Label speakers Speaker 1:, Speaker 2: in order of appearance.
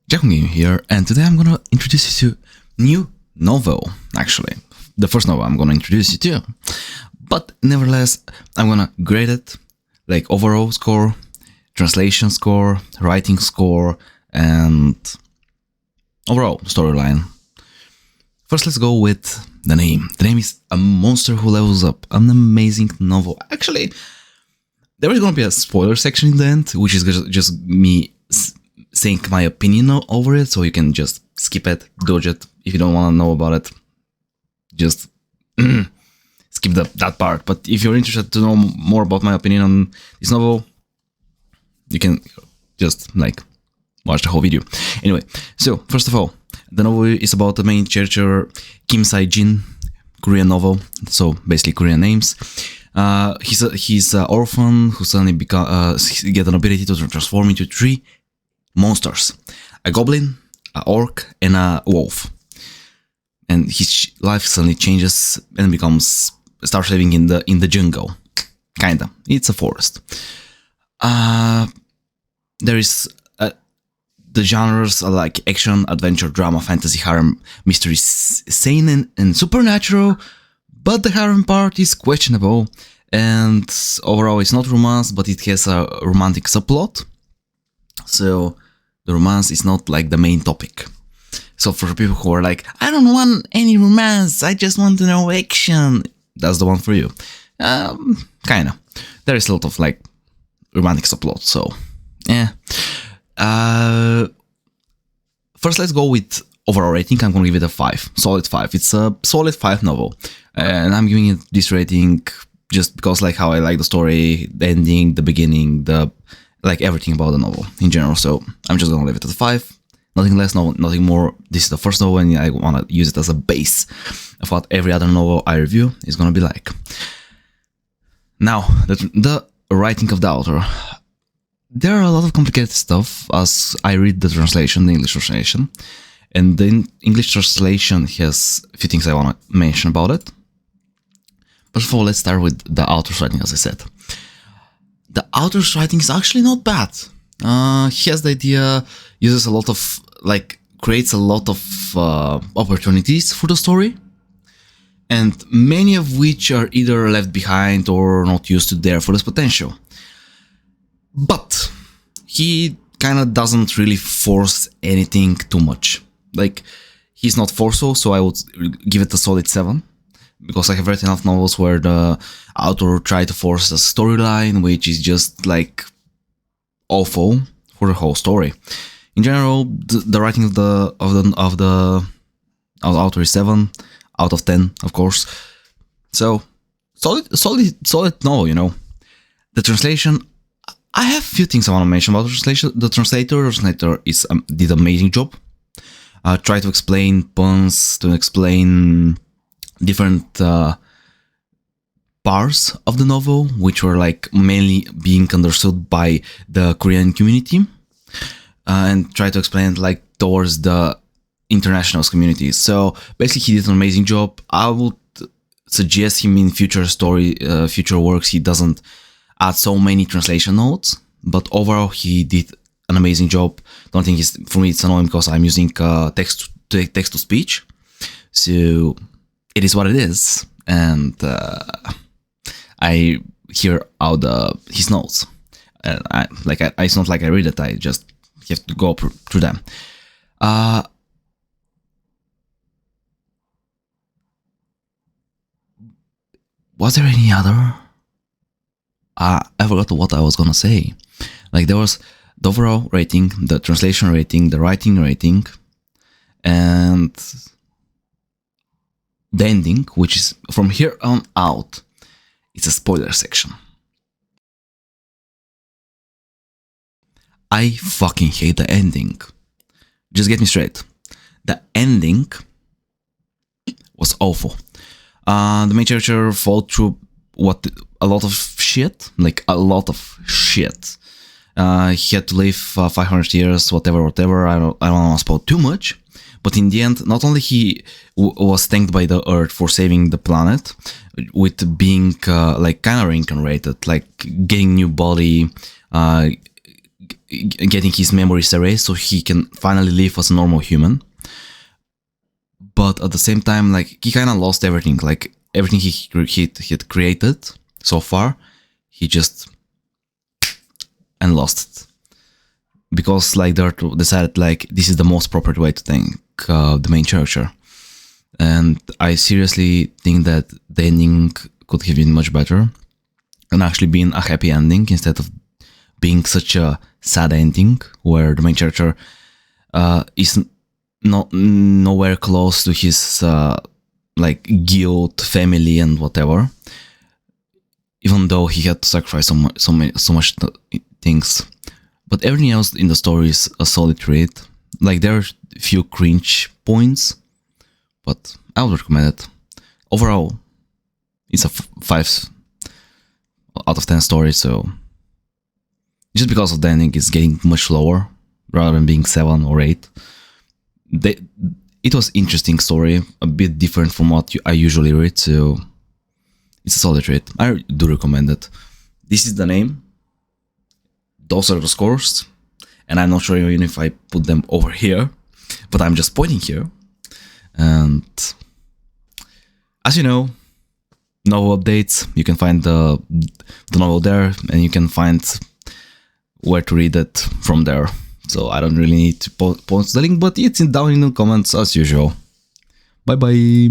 Speaker 1: Jackson Game here, and today I'm gonna introduce you to new novel, actually. The first novel I'm gonna introduce you to. But nevertheless, I'm gonna grade it, like overall score, translation score, writing score, and overall storyline. First, let's go with the name. The name is A Monster Who Levels Up, an amazing novel. Actually, there is gonna be a spoiler section in the end, which is just me saying my opinion over it, so you can just skip it, dodge it. If you don't want to know about it, just skip that part. But if you're interested to know more about my opinion on this novel, you can just watch the whole video. Anyway, so first of all, the novel is about the main character Kim Sae-Jin, Korean novel, so basically Korean names. He's an orphan who suddenly get an ability to transform into three monsters: a goblin, a orc, and a wolf. And his life suddenly changes and starts living in the jungle. Kinda. It's a forest. There is the genres are like action, adventure, drama, fantasy, harem, mystery, seinen, and supernatural. But the harem part is questionable, and overall it's not romance, but it has a romantic subplot. So the romance is not like the main topic. So for people who are like, I don't want any romance, I just want to know action, that's the one for you. Kinda. There is a lot of romantic subplot, so yeah. First, let's go with overall rating. I'm gonna give it a 5, solid 5. It's a solid 5 novel, and I'm giving it this rating just because how I like the story, the ending, the beginning, everything about the novel in general. So I'm just gonna leave it at a 5. Nothing less, nothing more. This is the first novel, and I wanna use it as a base of what every other novel I review is gonna be like. Now, the writing of the author. There are a lot of complicated stuff as I read the English translation. And the English translation has a few things I want to mention about it. First of all, let's start with the author's writing, as I said. The author's writing is actually not bad. He has the idea, uses a lot of, creates a lot of opportunities for the story, and many of which are either left behind or not used to their fullest potential. But he kind of doesn't really force anything too much. He's not forceful, so I would give it a solid 7. Because I have read enough novels where the author tried to force a storyline, which is just awful for the whole story. In general, the writing of the author is 7 out of 10, of course. So solid novel, you know. The translation. I have a few things I want to mention about the translation. The translator did an amazing job. Tried to explain puns, to explain different parts of the novel, which were mainly being understood by the Korean community, and try to explain it towards the international community. So basically, he did an amazing job. I would suggest him in future works. He doesn't add so many translation notes, but overall he did an amazing job. Don't think for me it's annoying because I'm using text to speech, so it is what it is, and I hear out his notes. It's not like I read it. I just have to go through them. Was there any other? I forgot what I was gonna say. There was the overall rating, the translation rating, the writing rating, and the ending, which is from here on out, it's a spoiler section. I fucking hate the ending. Just get me straight. The ending was awful. The main character fought through a lot of shit. He had to live 500 years, whatever. I don't want to spoil too much. But in the end, not only he was thanked by the Earth for saving the planet, with being kind of reincarnated, getting new body, getting his memories erased so he can finally live as a normal human. But at the same time, like, he kind of lost everything. Like, everything he had created so far, he just and lost it. Because, like, they decided, like, this is the most proper way to thank the main character. And I seriously think that the ending could have been much better and actually been a happy ending instead of being such a sad ending where the main character is nowhere close to his like guilt, family, and whatever. Even though he had to sacrifice so much things, but everything else in the story is a solid read. Like, there are a few cringe points, but I would recommend it. Overall, it's a 5 out of 10 story. So just because of the ending, it's getting much lower rather than being 7 or 8. It was interesting story, a bit different from what I usually read, so it's a solid read. I do recommend it. This is the name. Those are the scores, and I'm not sure even if I put them over here, but I'm just pointing here. And as you know, novel updates, you can find the novel there, and you can find where to read it from there. So I don't really need to post the link, but it's down in the comments as usual. Bye bye.